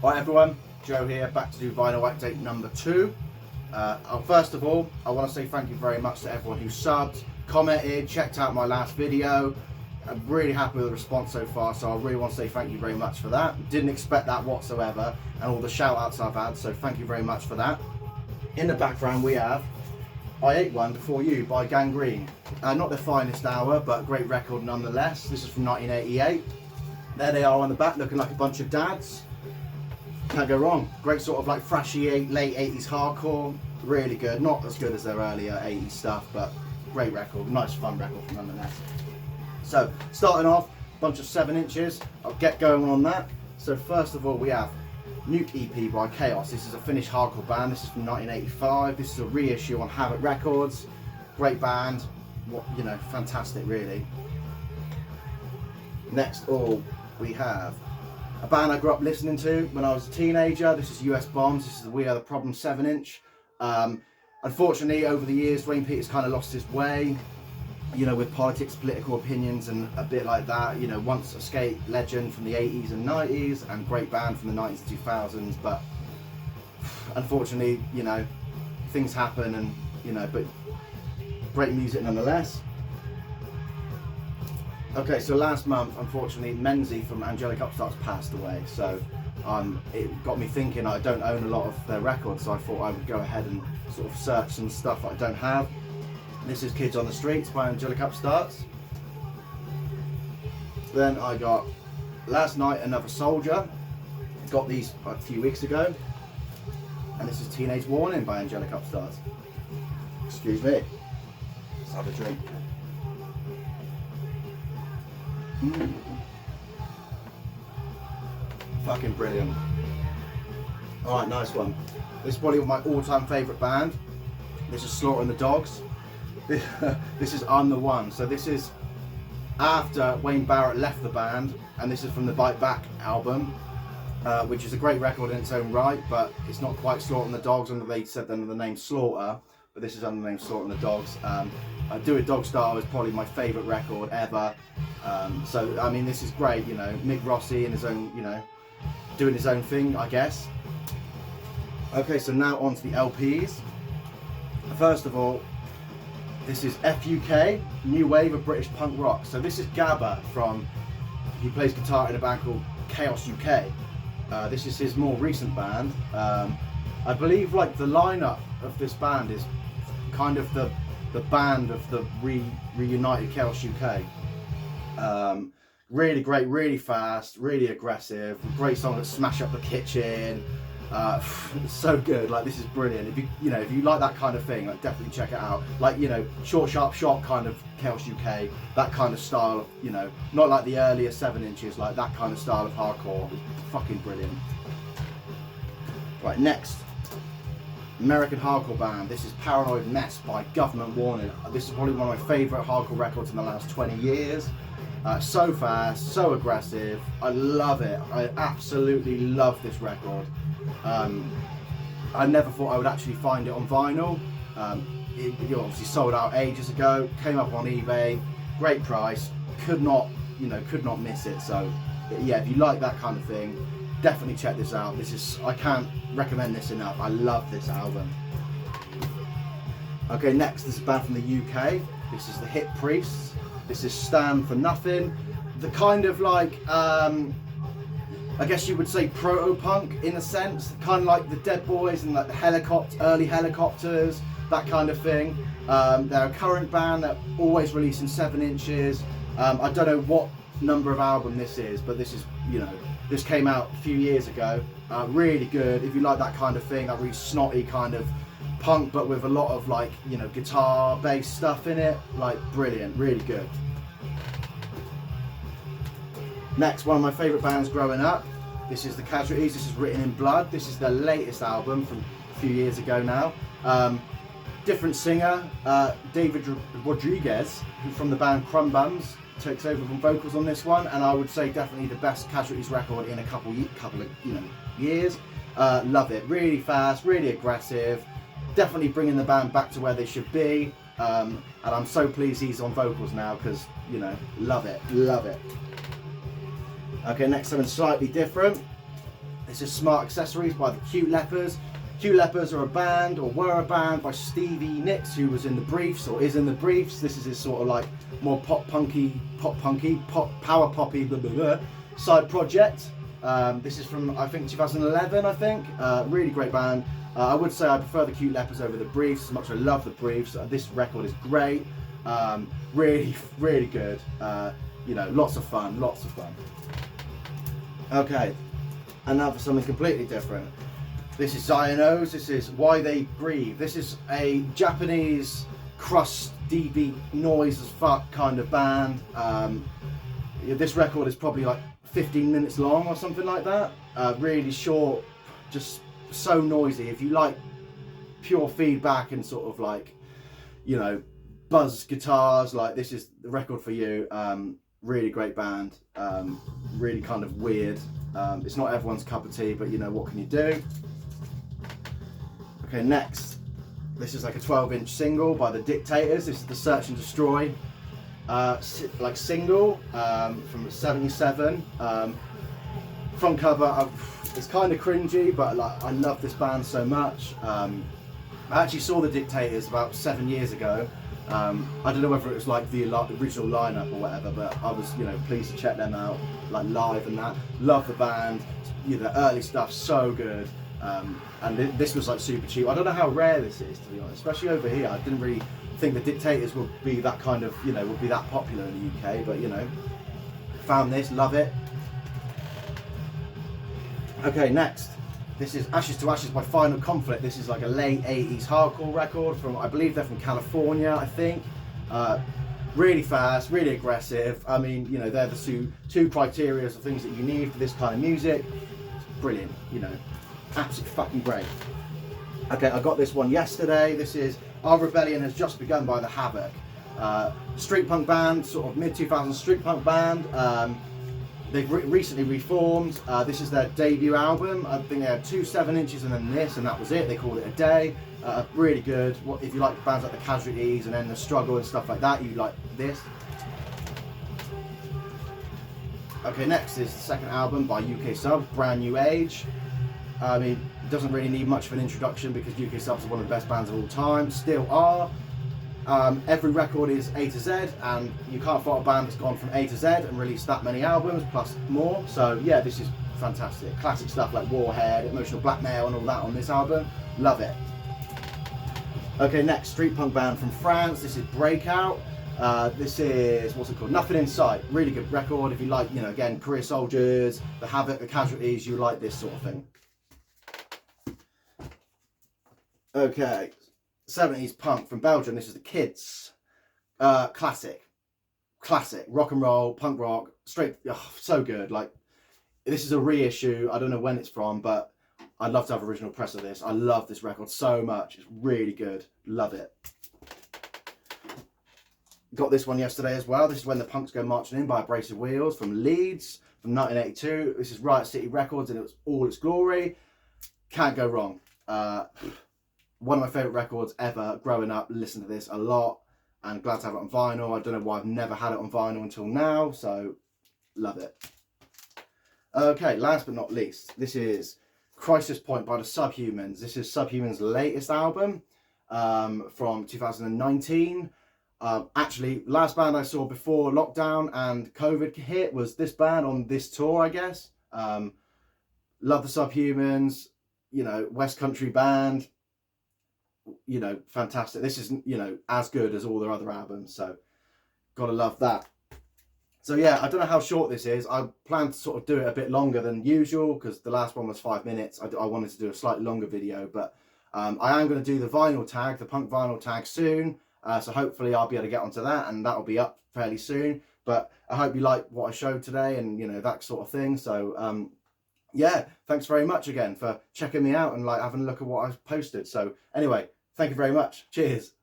Alright everyone, Joe here, back to do vinyl update number 2. First of all, I want to say thank you very much to everyone who subbed, commented, checked out my last video. I'm really happy with the response so far, so I really want to say thank you very much for that. Didn't expect that whatsoever, and all the shout outs I've had, so thank you very much for that. In the background we have I Ate One Before You by Gangrene. Not the finest hour, but a great record nonetheless. This is from 1988. There they are on the back, looking like a bunch of dads. Can't go wrong. Great sort of like thrashy late 80s hardcore. Really good. Not as good as their earlier 80s stuff, but great record. Nice fun record nonetheless. So starting off, bunch of 7 inches. I'll get going on that. So first of all we have Nuke EP by Chaos. This is a Finnish hardcore band. This is from 1985. This is a reissue on Havoc Records. Great band. What, you know, fantastic really. Next we have a band I grew up listening to when I was a teenager. This is US Bombs. This is the We Are The Problem 7 inch. Unfortunately, over the years, Wayne Peters kind of lost his way, you know, with politics, political opinions, and a bit like that. You know, once a skate legend from the 80s and 90s, and great band from the 90s and 2000s. But unfortunately, you know, things happen, and you know, but great music nonetheless. Okay, so last month, unfortunately, Menzie from Angelic Upstarts passed away. So it got me thinking. I don't own a lot of their records, so I thought I would go ahead and sort of search some stuff that I don't have. This is Kids on the Streets by Angelic Upstarts. Then I got Last Night Another Soldier. Got these a few weeks ago. And this is Teenage Warning by Angelic Upstarts. Excuse me. Let's have a drink. Fucking brilliant. Alright, nice one. This is probably my all-time favourite band. This is Slaughtering the Dogs. This is I'm the One. So this is after Wayne Barrett left the band, and this is from the Bite Back album, which is a great record in its own right, but it's not quite Slaughtering the Dogs, and they said under the name Slaughter, but this is under the name Slaughtering the Dogs. Do It Dog Style is probably my favourite record ever. So I mean, this is great, you know, Mick Rossi in his own, you know, doing his own thing, I guess. Okay, so now on to the LPs. First of all, this is FUK, New Wave of British Punk Rock. So this is Gabba he plays guitar in a band called Chaos UK. This is his more recent band. I believe like the lineup of this band is kind of the band of the reunited Chaos UK. Really great, really fast, really aggressive. Great song that Smash Up the Kitchen. It's so good. Like, this is brilliant. If you like that kind of thing, like, definitely check it out. Like, you know, short, sharp, shot kind of Chaos UK, that kind of style. You know, not like the earlier 7 inches, like that kind of style of hardcore. It's fucking brilliant. Right, next. American hardcore band. This is Paranoid Mess by Government Warning. This is probably one of my favourite hardcore records in the last 20 years. So fast, so aggressive. I love it. I absolutely love this record. I never thought I would actually find it on vinyl. It obviously sold out ages ago. Came up on eBay. Great price. Could not miss it. So yeah, if you like that kind of thing, definitely check this out. I can't recommend this enough. I love this album. Okay, next, this is a band from the UK. This is the Hip Priests. This is Stand for Nothing. The kind of like, I guess you would say proto-punk in a sense. Kind of like the Dead Boys and like the early Helicopters, that kind of thing. They're a current band that always releasing 7 inches. I don't know what number of album this is, but this is, you know, this came out a few years ago. Really good. If you like that kind of thing, that really snotty kind of punk, but with a lot of like, you know, guitar, bass stuff in it. Like, brilliant, really good. Next, one of my favourite bands growing up. This is the Casualties. This is Written in Blood. This is their latest album from a few years ago now. Different singer, David Rodriguez, who from the band Crumb Bums, takes over from vocals on this one, and I would say definitely the best Casualties record in a couple of years. Love it. Really fast, really aggressive. Definitely bringing the band back to where they should be. And I'm so pleased he's on vocals now because, you know, love it, love it. Okay, next something slightly different. This is Smart Accessories by the Cute Lepers. Cute Lepers are a band, or were a band, by Stevie Nicks, who was in the Briefs, or is in the Briefs. This is his sort of like more power poppy, blah, blah, blah, side project. This is from, I think, 2011, I think. Really great band. I would say I prefer the Cute Lepers over the Briefs, as much as I love the Briefs. This record is great. Really, really good. You know, lots of fun. Okay, and now for something completely different. This is Zionos. This is Why They Grieve. This is a Japanese crust, D-beat, noise as fuck kind of band. This record is probably like 15 minutes long or something like that. Really short, just so noisy. If you like pure feedback and sort of like, you know, buzz guitars, like this is the record for you. Really great band. Really kind of weird. It's not everyone's cup of tea, but you know, what can you do? Okay, next. This is like a 12-inch single by the Dictators. This is the Search and Destroy like single from '77. Front cover, it's kind of cringy, but like I love this band so much. I actually saw the Dictators about 7 years ago. I don't know whether it was like the original lineup or whatever, but I was, you know, pleased to check them out like live and that. Love the band. You know, the early stuff, so good. And this was like super cheap. I don't know how rare this is, to be honest, especially over here. I didn't really think the Dictators would be that kind of, you know, would be that popular in the UK, but you know, found this, love it. Okay, next. This is Ashes to Ashes by Final Conflict. This is like a late 80s hardcore record from, I believe they're from California, I think. Really fast, really aggressive. I mean, you know, they're the two criteria of things that you need for this kind of music. It's brilliant, you know, absolutely fucking great. Okay, I got this one yesterday. This is Our Rebellion Has Just Begun by the Havoc. Street punk band, sort of mid-2000s street punk band. They've recently reformed. This is their debut album. I think they had 2 7-inches and then this, and that was it. They called it a day. Really good. If you like bands like the Casualties and then the Struggle and stuff like that, you like this. Okay, next is the second album by UK Subs, Brand New Age. I mean, it doesn't really need much of an introduction because UK Subs are one of the best bands of all time, still are. Every record is A to Z, and you can't find a band that's gone from A to Z and released that many albums plus more. So yeah, this is fantastic. Classic stuff like Warhead, Emotional Blackmail and all that on this album. Love it. Okay, next, street punk band from France. This is Breakout. This is, what's it called? Nothing in Sight. Really good record. If you like, you know, again, Career Soldiers, the Havoc, the Casualties, you like this sort of thing. Okay. 70s punk from Belgium. This is the Kids. Classic rock and roll, punk rock, straight, so good. Like, this is a reissue. I don't know when it's from, but I'd love to have original press of this. I love this record so much. It's really good. Love it. Got this one yesterday as well. This is When the Punks Go Marching In by Abrasive Wheels from Leeds from 1982. This is Riot City Records in all its glory. Can't go wrong. One of my favourite records ever growing up. Listen to this a lot and glad to have it on vinyl. I don't know why I've never had it on vinyl until now, so love it. Okay, last but not least, this is Crisis Point by the Subhumans. This is Subhumans' latest album from 2019. Actually, last band I saw before lockdown and COVID hit was this band on this tour, I guess. Love the Subhumans, you know, West Country band. You know, fantastic. This isn't, you know, as good as all their other albums, so gotta love that. So yeah, I don't know how short this is. I plan to sort of do it a bit longer than usual because the last one was 5 minutes. I wanted to do a slightly longer video, but I am going to do the vinyl tag, the punk vinyl tag soon. So hopefully I'll be able to get onto that and that'll be up fairly soon. But I hope you like what I showed today and, you know, that sort of thing. So yeah, thanks very much again for checking me out and like having a look at what I've posted. So anyway, thank you very much. Cheers.